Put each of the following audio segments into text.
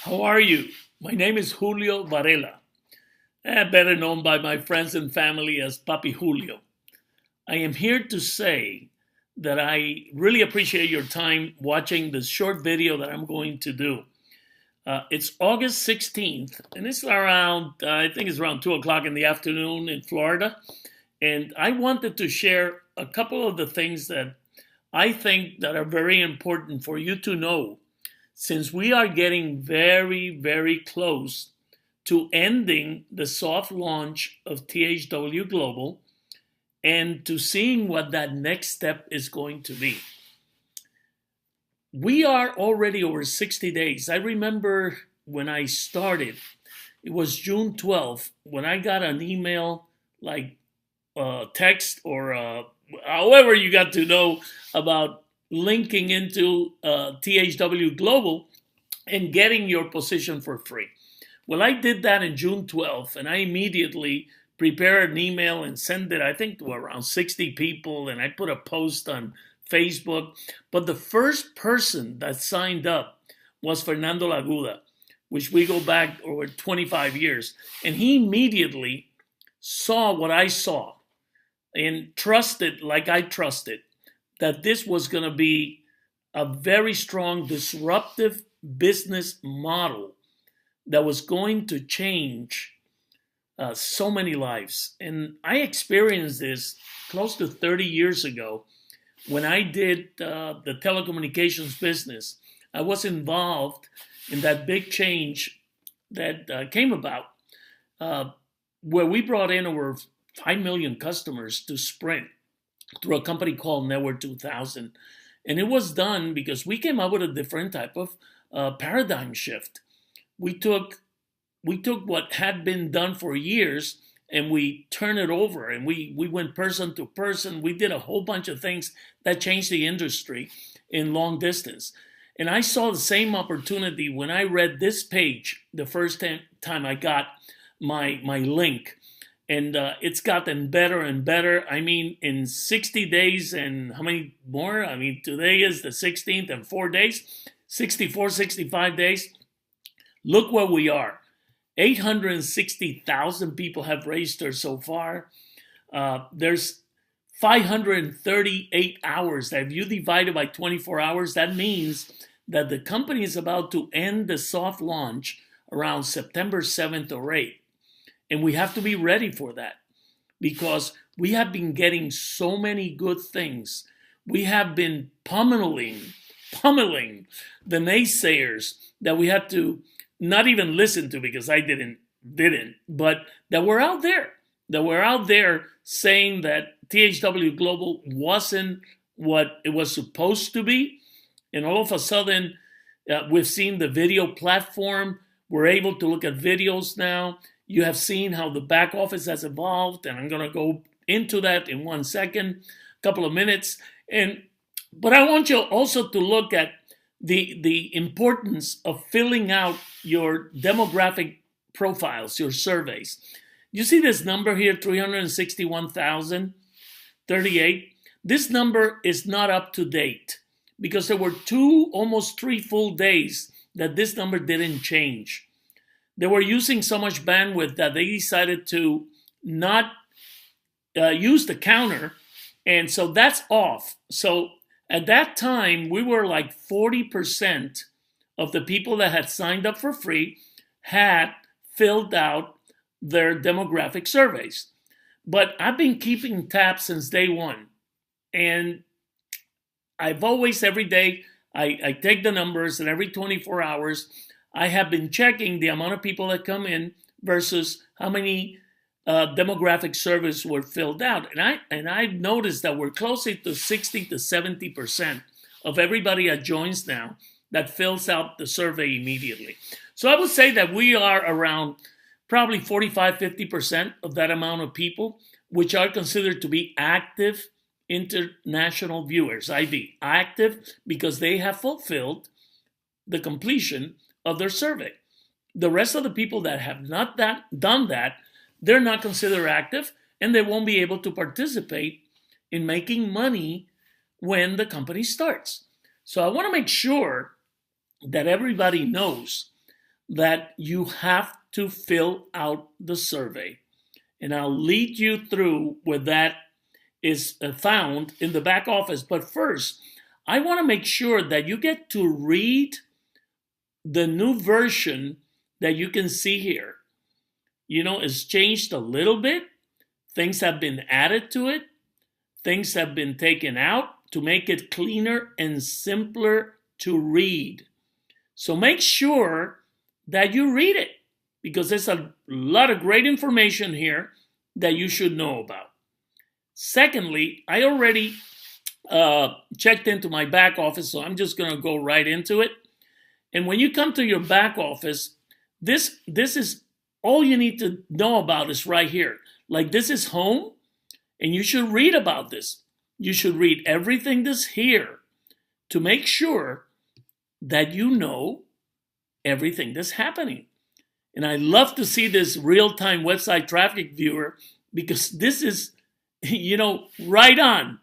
How are you? My name is Julio Varela, better known by my friends and family as Papi Julio. I am here to say that I really appreciate your time watching this short video that I'm going to do. It's August 16th, and it's around, I think it's around 2 o'clock in the afternoon in Florida. And I wanted to share a couple of the things that I think that are very important for you to know, since we are getting very, very close to ending the soft launch of THWGlobal and to seeing what that next step is going to be. We are already over 60 days. I remember when I started, it was June 12th, when I got an email, like text or however you got to know about linking into THWGlobal and getting your position for free. Well, I did that in June 12th, and I immediately prepared an email and sent it, I think, to around 60 people, and I put a post on Facebook. But the first person that signed up was Fernando Laguda, which we go back over 25 years. And he immediately saw what I saw and trusted, like I trusted, that this was going to be a very strong disruptive business model that was going to change so many lives. And I experienced this close to 30 years ago when I did the telecommunications business. I was involved in that big change that came about where we brought in over 5 million customers to Sprint through a company called Network 2000. And it was done because we came up with a different type of paradigm shift. We took what had been done for years and we turned it over, and we went person to person. We did a whole bunch of things that changed the industry in long distance. And I saw the same opportunity when I read this page the first time I got my link. And it's gotten better and better. I mean, in 60 days and how many more? I mean, today is the 16th and 4 days, 64, 65 days. Look where we are. 860,000 people have registered so far. There's 538 hours. If you divide it by 24 hours, that means that the company is about to end the soft launch around September 7th or 8th. And we have to be ready for that because we have been getting so many good things. We have been pummeling the naysayers that we had to not even listen to because I didn't, but that were out there saying that THWGlobal wasn't what it was supposed to be. And all of a sudden, we've seen the video platform. We're able to look at videos now. You have seen how the back office has evolved, and I'm going to go into that in 1 second, a couple of minutes. But I want you also to look at the importance of filling out your demographic profiles, your surveys. You see this number here, 361,038. This number is not up to date because there were almost 3 full days that this number didn't change. They were using so much bandwidth that they decided to not use the counter, and so that's off. So at that time, we were like 40% of the people that had signed up for free had filled out their demographic surveys. But I've been keeping tabs since day one, and I've always, every day, I take the numbers, and every 24 hours, I have been checking the amount of people that come in versus how many demographic surveys were filled out. And I've noticed that we're closer to 60 to 70% of everybody that joins now that fills out the survey immediately. So I would say that we are around probably 45, 50% of that amount of people, which are considered to be active international viewers, ID, active because they have fulfilled the completion of their survey. The rest of the people that have not done that, they're not considered active, and they won't be able to participate in making money when the company starts. So I want to make sure that everybody knows that you have to fill out the survey. And I'll lead you through where that is found in the back office. But first, I want to make sure that you get to read the new version that you can see here. You know, it's changed a little bit. Things have been added to it. Things have been taken out to make it cleaner and simpler to read. So make sure that you read it, because there's a lot of great information here that you should know about. Secondly, I already checked into my back office, so I'm just going to go right into it. And when you come to your back office, this is all you need to know about is right here. Like, this is home, and you should read about this. You should read everything that's here to make sure that you know everything that's happening. And I love to see this real-time website traffic viewer, because this is, you know, right on.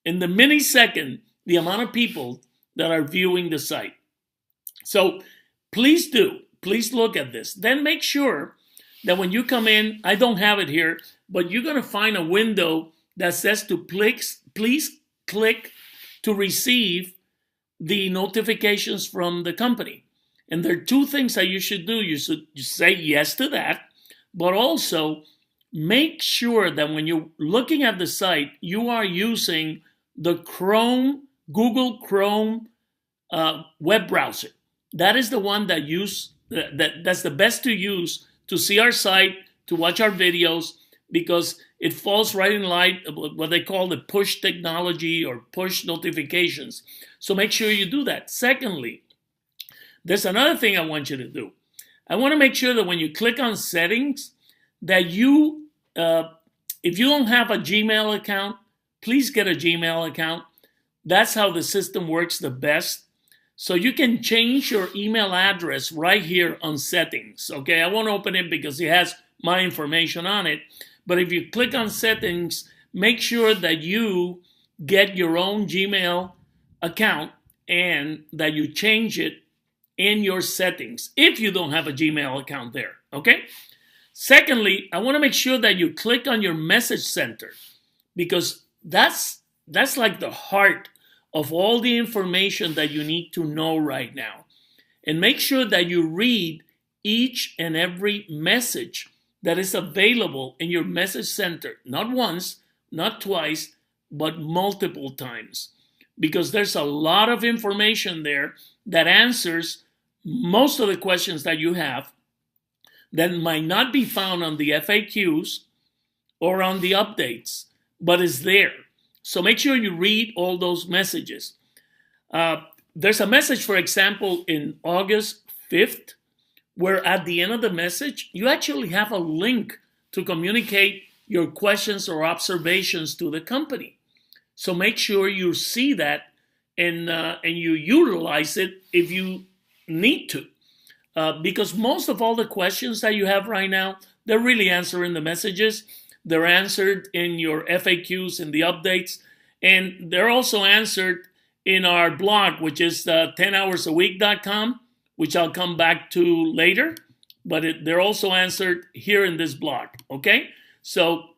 In the millisecond, the amount of people that are viewing the site. So please look at this. Then make sure that when you come in, I don't have it here, but you're going to find a window that says to please click to receive the notifications from the company. And there are two things that you should do. You should say yes to that, but also make sure that when you're looking at the site, you are using the Google Chrome web browser. That is the one that's the best to use to see our site, to watch our videos, because it falls right in line with what they call the push technology or push notifications. So make sure you do that. Secondly, there's another thing I want you to do. I want to make sure that when you click on settings, that you, if you don't have a Gmail account, please get a Gmail account. That's how the system works the best. So you can change your email address right here on settings. Okay, I won't open it because it has my information on it. But if you click on settings, make sure that you get your own Gmail account and that you change it in your settings if you don't have a Gmail account there. Okay. Secondly, I want to make sure that you click on your message center, because that's like the heart of all the information that you need to know right now. And make sure that you read each and every message that is available in your message center, not once, not twice, but multiple times, because there's a lot of information there that answers most of the questions that you have that might not be found on the FAQs or on the updates, but is there. So make sure you read all those messages. There's a message, for example, in August 5th, where at the end of the message, you actually have a link to communicate your questions or observations to the company. So make sure you see that and you utilize it if you need to. Because most of all the questions that you have right now, they're really answered in the messages. They're answered in your FAQs and the updates. And they're also answered in our blog, which is 10hoursAweek.com, which I'll come back to later. But they're also answered here in this blog, okay? So,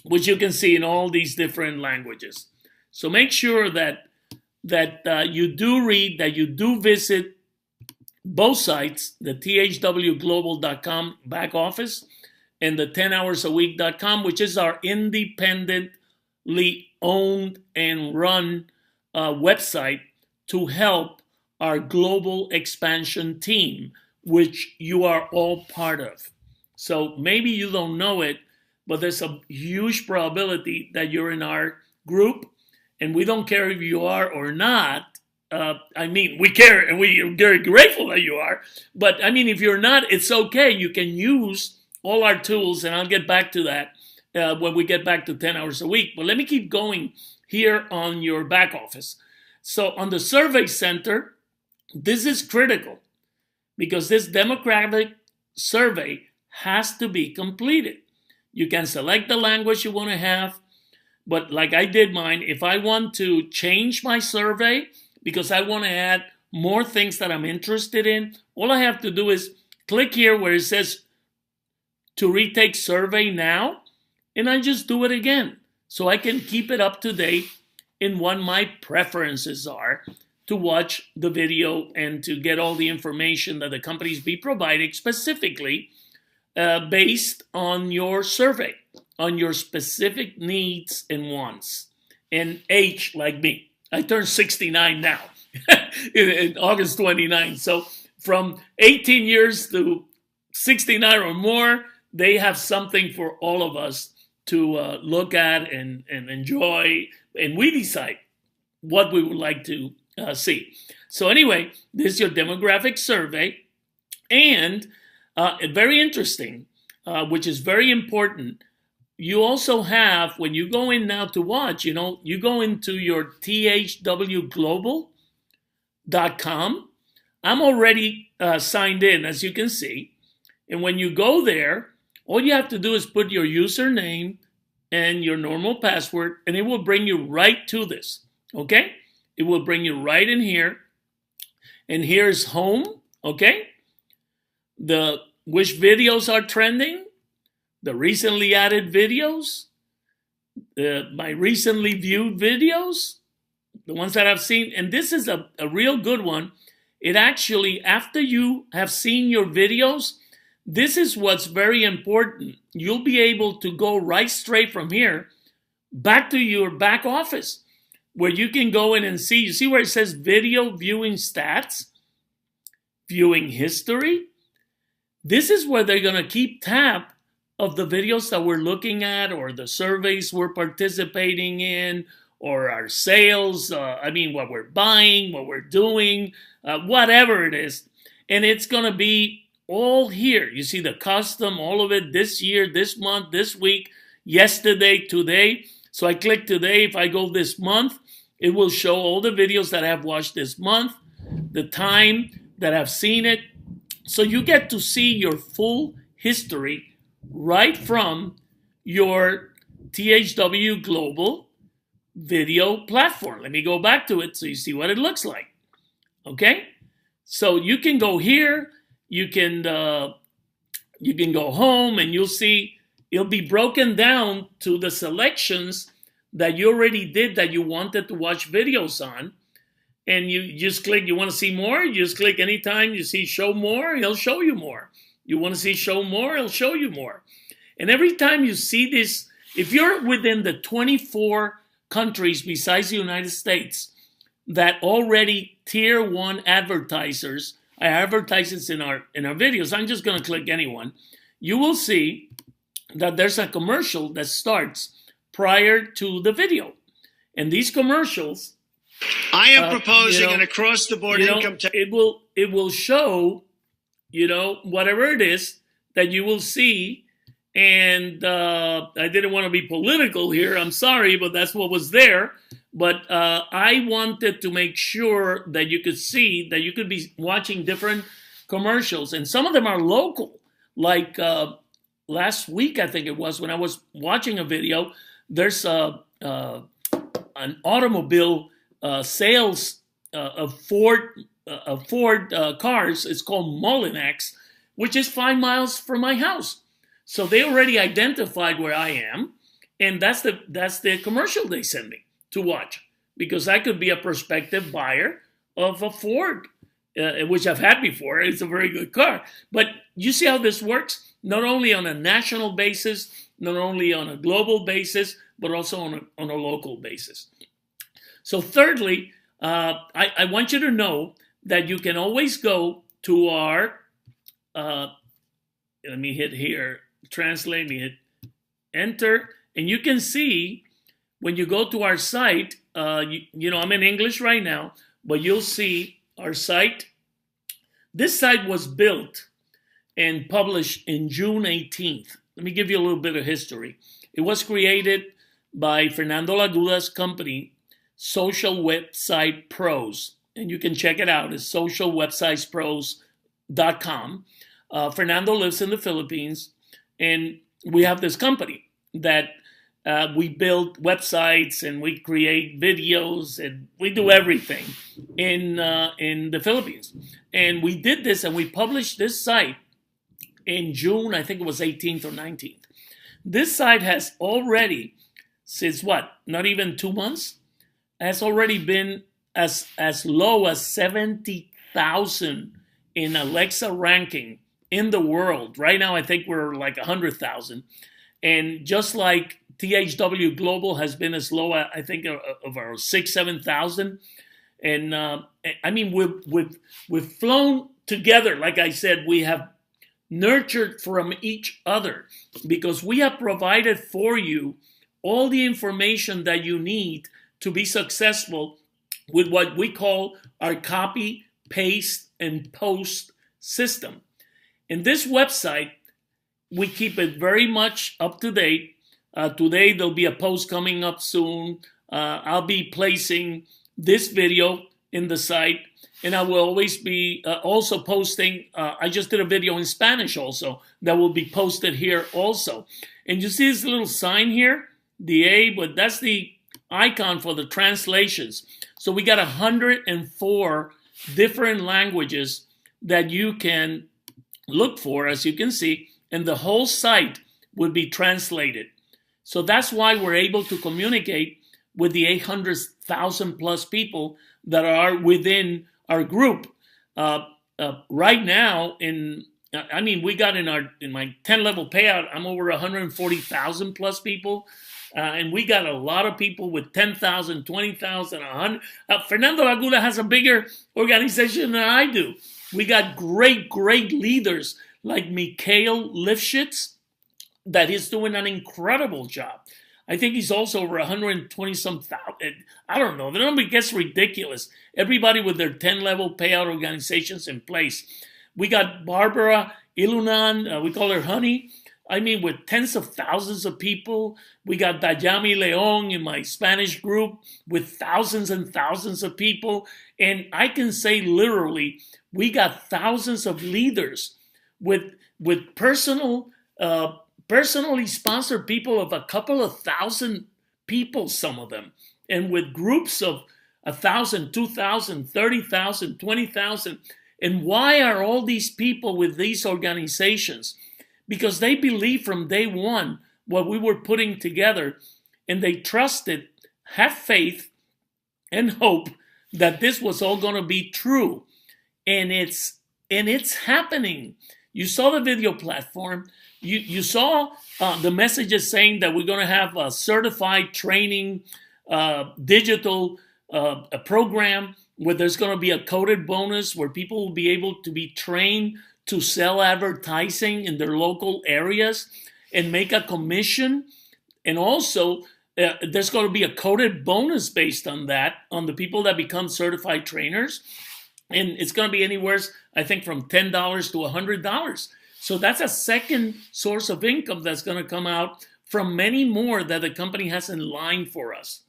which you can see in all these different languages. So make sure that you do read, that you do visit both sites, the THWGlobal.com back office and the 10hoursAweek.com, which is our independently owned and run website to help our global expansion team, which you are all part of. So maybe you don't know it, but there's a huge probability that you're in our group, and we don't care if you are or not. I mean, we care, and we're very grateful that you are. But I mean, if you're not, it's okay. You can use all our tools, and I'll get back to that when we get back to 10 hours a week. But let me keep going here on your back office. So on the survey center, this is critical because this demographic survey has to be completed. You can select the language you want to have, but like I did mine, if I want to change my survey because I want to add more things that I'm interested in, all I have to do is click here where it says to retake survey now, and I just do it again. So I can keep it up to date in what my preferences are to watch the video and to get all the information that the companies be providing specifically based on your survey, on your specific needs and wants. And age, like me. I turned 69 now, in August 29. So from 18 years to 69 or more, they have something for all of us to look at and enjoy, and we decide what we would like to see. So anyway, this is your demographic survey, and very interesting, which is very important. You also have, when you go in now to watch, you know, you go into your THWGlobal.com. I'm already signed in, as you can see. And when you go there, all you have to do is put your username and your normal password, and it will bring you right to this, okay? It will bring you right in here. And here's home, okay? Which videos are trending, the recently added videos, my recently viewed videos, the ones that I've seen. And this is a real good one. It actually, after you have seen your videos, this is what's very important. You'll be able to go right straight from here back to your back office, where you can go in and see. You see where it says video viewing stats, viewing history? This is where they're going to keep tab of the videos that we're looking at, or the surveys we're participating in, or our sales, what we're buying, what we're doing, whatever it is. And it's going to be all here. You see the custom, all of it, this year, this month, this week, yesterday, today. So I click today. If I go this month, it will show all the videos that I've watched this month, the time that I've seen it. So you get to see your full history right from your THW Global video platform. Let me go back to it so you see what it looks like. Okay? So you can go here. You can go home, and you'll see it'll be broken down to the selections that you already did that you wanted to watch videos on. And you just click, you want to see more, you just click anytime you see show more, he'll show you more. You want to see show more, he'll show you more. And every time you see this, if you're within the 24 countries besides the United States that already tier 1 advertisers advertises in our videos, I'm just going to click anyone. You will see that there's a commercial that starts prior to the video. And these commercials, I am proposing an across-the-board income tax. It will show, whatever it is that you will see. And I didn't want to be political here. I'm sorry, but that's what was there. But I wanted to make sure that you could see that you could be watching different commercials. And some of them are local. Like last week, I think it was, when I was watching a video, there's an automobile sales of Ford cars. It's called Mullinax, which is 5 miles from my house. So they already identified where I am, and that's the commercial they send me to watch, because I could be a prospective buyer of a Ford, which I've had before. It's a very good car. But you see how this works? Not only on a national basis, not only on a global basis, but also on a local basis. So thirdly, I want you to know that you can always go to our, let me hit here, translate, me hit enter, and you can see when you go to our site, I'm in English right now, but you'll see our site. This site was built and published in June 18th. Let me give you a little bit of history. It was created by Fernando Laguda's company, Social Website Pros, and you can check it out. It's socialwebsitespros.com. Fernando lives in the Philippines, and we have this company that we build websites and we create videos and we do everything in the Philippines. And we did this and we published this site in June, I think it was 18th or 19th. This site has already, since what, not even 2 months, has already been as low as 70,000 in Alexa ranking in the world. Right now, I think we're like 100,000. And just like THWGlobal has been as low, I think, of our 6,000-7,000. And I mean, we've flown together. Like I said, we have nurtured from each other because we have provided for you all the information that you need to be successful with what we call our copy, paste, and post system. In this website, we keep it very much up to date. Today, there'll be a post coming up soon. I'll be placing this video in the site, and I will always be also posting. I just did a video in Spanish also that will be posted here also. And you see this little sign here, the A, but that's the icon for the translations. So we got 104 different languages that you can look for, as you can see, and the whole site would be translated. So that's why we're able to communicate with the 800,000 plus people that are within our group. Right now, we got in my 10 level payout, I'm over 140,000 plus people. And we got a lot of people with 10,000, 20,000, 100. Fernando Laguna has a bigger organization than I do. We got great leaders like Mikhail Lifshitz, that is doing an incredible job. I think he's also over 120-some thousand. I don't know. The number gets ridiculous. Everybody with their 10-level payout organizations in place. We got Barbara Ilunan, we call her Honey. I mean, with tens of thousands of people. We got Dayami Leon in my Spanish group with thousands and thousands of people. And I can say literally, we got thousands of leaders with personally sponsored people of a couple of thousand people, some of them, and with groups of 1,000, 2,000, 30,000, 20,000. And why are all these people with these organizations? Because they believe from day one what we were putting together, and they trusted, had faith, and hope that this was all going to be true. And it's happening. You saw the video platform. You saw the messages saying that we're going to have a certified training, digital a program where there's going to be a coded bonus where people will be able to be trained to sell advertising in their local areas and make a commission. And also, there's going to be a coded bonus based on that, on the people that become certified trainers. And it's going to be anywhere, I think, from $10 to $100. So that's a second source of income that's going to come out from many more that the company has in line for us.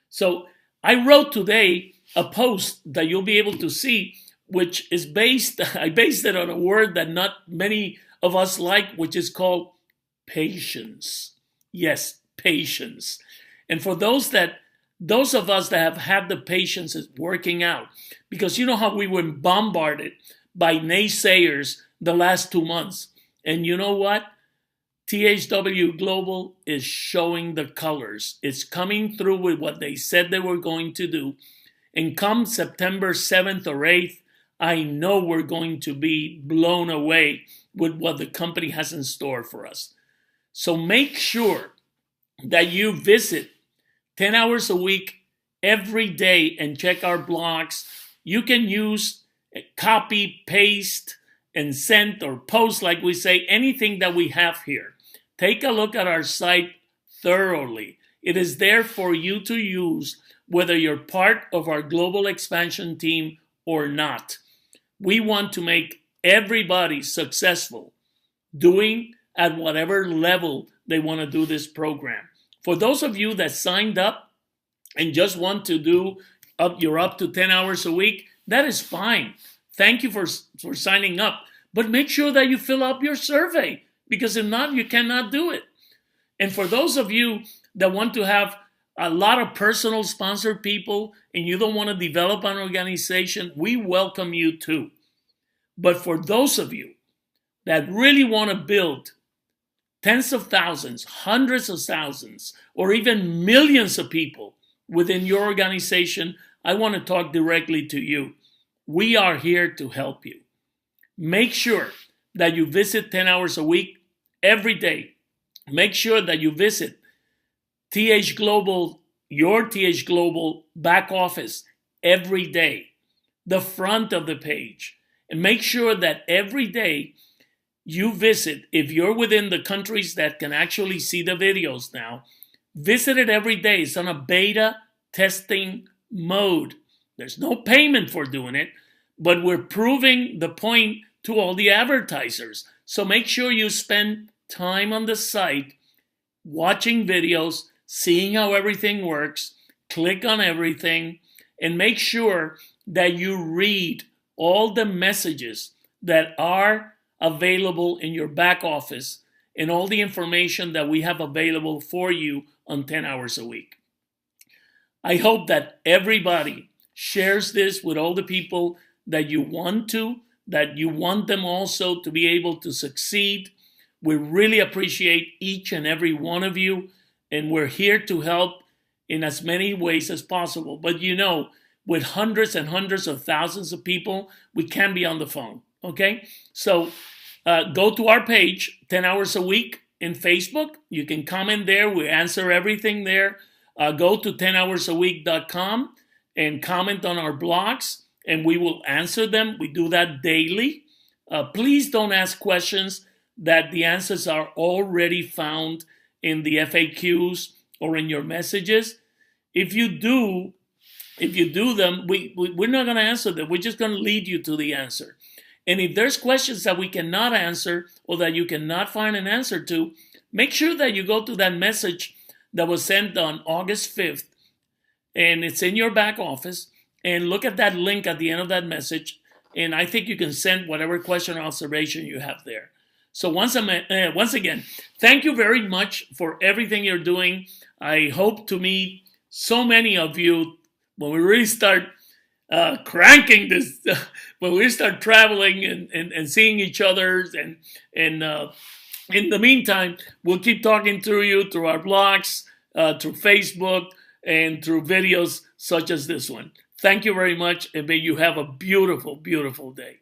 So I wrote today a post that you'll be able to see, which is I based it on a word that not many of us like, which is called patience. Yes, patience. And for those of us that have had the patience is working out, because you know how we were bombarded by naysayers the last 2 months. And you know what? THWGlobal is showing the colors. It's coming through with what they said they were going to do. And come September 7th or 8th, I know we're going to be blown away with what the company has in store for us. So make sure that you visit 10 hours a week every day and check our blogs. You can use copy, paste, and send or post, like we say, anything that we have here. Take a look at our site thoroughly. It is there for you to use, whether you're part of our global expansion team or not. We want to make everybody successful doing at whatever level they want to do this program. For those of you that signed up and just want to do you're up to 10 hours a week, that is fine. Thank you for signing up. But make sure that you fill out your survey, because if not, you cannot do it. And for those of you that want to have a lot of personal sponsored people and you don't want to develop an organization, we welcome you too. But for those of you that really want to build tens of thousands, hundreds of thousands, or even millions of people within your organization, I want to talk directly to you. We are here to help you. Make sure that you visit 10 hours a week every day. Make sure that you visit THWGlobal, your THWGlobal back office every day, the front of the page. And make sure that every day you visit, if you're within the countries that can actually see the videos now, visit it every day. It's on a beta testing mode. There's no payment for doing it, but we're proving the point to all the advertisers. So make sure you spend time on the site watching videos, seeing how everything works, click on everything, and make sure that you read all the messages that are available in your back office and all the information that we have available for you on 10 hours a week. I hope that everybody shares this with all the people that you want to, that you want them also to be able to succeed. We really appreciate each and every one of you, and we're here to help in as many ways as possible. But you know, with hundreds and hundreds of thousands of people, we can't be on the phone, okay? So go to our page, 10 hours a week in Facebook. You can comment there. We answer everything there. Go to 10hoursaweek.com and comment on our blogs, and we will answer them. We do that daily. Please don't ask questions that the answers are already found in the FAQs or in your messages. If you do them, we're not going to answer them. We're just going to lead you to the answer. And if there's questions that we cannot answer or that you cannot find an answer to, make sure that you go to that message that was sent on August 5th, and it's in your back office, and look at that link at the end of that message, and I think you can send whatever question or observation you have there. So once again, thank you very much for everything you're doing. I hope to meet so many of you when we really start cranking this, when we start traveling and seeing each other. And in the meantime, we'll keep talking to you through our blogs, through Facebook, and through videos such as this one. Thank you very much, and may you have a beautiful, beautiful day.